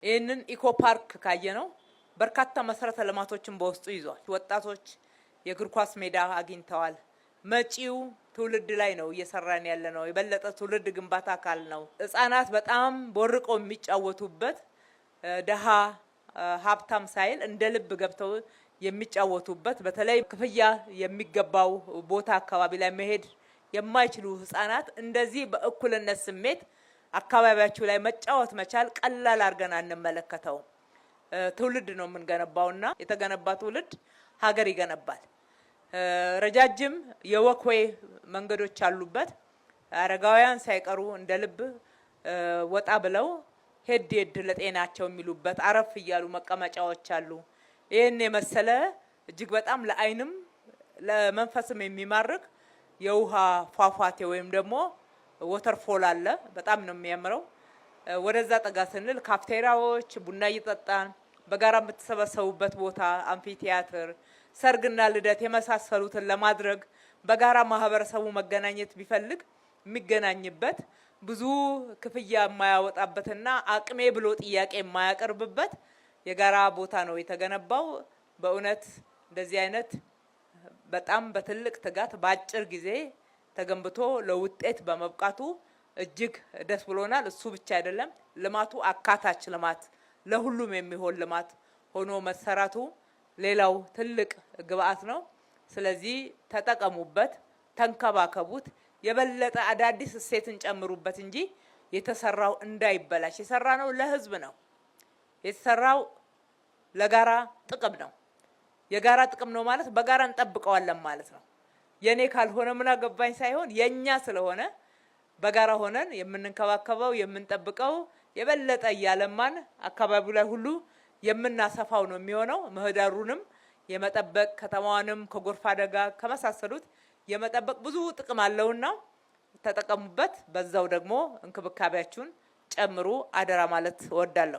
ይህንን ኢኮ ፓርክ ካየነው በርካታ መሰረተ ልማቶችን በውስጡ ይዟል። ወጣቶች የእግር ኳስ ሜዳ አግኝተዋል። መጪው ትውልድ ላይ ነው እየሰራን ያለነው። የበለጠ ትውልድ ግንባታ አካል ነው። ህፃናት በጣም ቦርቀው የሚጫወቱበት ደሃ ሀብታም ሳይል እንደ ልብ ገብተው የሚጫወቱበት በተለይ ክፍያ የሚገባው ቦታ አካባቢ ላይ መሄድ የማይችሉ ህፃናት እንደዚህ በእኩልነት ስሜት አካባቢያቸው ላይ መጫወት መቻል ቀላል አድርገን አንመለከተው። ትውልድ ነው የምንገነባውና የተገነባ ትውልድ ሀገር ይገነባል። ረጃጅም የወክዌይ መንገዶች አሉበት። አረጋውያን ሳይቀሩ እንደ ልብ ወጣ ብለው ሄድ ለጤናቸው የሚሉበት አረፍ እያሉ መቀመጫዎች አሉ። ይሄን የመሰለ እጅግ በጣም ለአይንም ለመንፈስም የሚማርክ የውሃ ፏፏቴ ወይም ደግሞ ወተርፎል አለ። በጣም ነው የሚያምረው። ወደዛ ጠጋ ስንል ካፍቴሪያዎች፣ ቡና እየጠጣን በጋራ የምትሰበሰቡበት ቦታ፣ አምፊ ቲያትር፣ ሰርግና ልደት የመሳሰሉትን ለማድረግ በጋራ ማህበረሰቡ መገናኘት ቢፈልግ የሚገናኝበት ብዙ ክፍያ የማያወጣበትና አቅሜ ብሎ ጥያቄ የማያቀርብበት የጋራ ቦታ ነው የተገነባው። በእውነት እንደዚህ አይነት በጣም በትልቅ ትጋት በአጭር ጊዜ ተገንብቶ ለውጤት በመብቃቱ እጅግ ደስ ብሎናል። እሱ ብቻ አይደለም፣ ልማቱ አካታች ልማት፣ ለሁሉም የሚሆን ልማት ሆኖ መሰራቱ ሌላው ትልቅ ግብአት ነው። ስለዚህ ተጠቀሙበት፣ ተንከባከቡት፣ የበለጠ አዳዲስ እሴትን ጨምሩበት እንጂ የተሰራው እንዳይበላሽ። የሰራነው ለህዝብ ነው። የተሰራው ለጋራ ጥቅም ነው። የጋራ ጥቅም ነው ማለት በጋራ እንጠብቀዋለን ማለት ነው። የኔ ካልሆነ ምን አገባኝ ሳይሆን የኛ ስለሆነ በጋራ ሆነን የምንንከባከበው የምንጠብቀው የበለጠ ያለማን አካባቢው ላይ ሁሉ የምናሰፋው ነው የሚሆነው። ምህዳሩንም የመጠበቅ ከተማዋንም ከጎርፍ አደጋ ከመሳሰሉት የመጠበቅ ብዙ ጥቅም አለውና ተጠቀሙበት። በዛው ደግሞ እንክብካቤያችሁን ጨምሩ አደራ ማለት እወዳለሁ።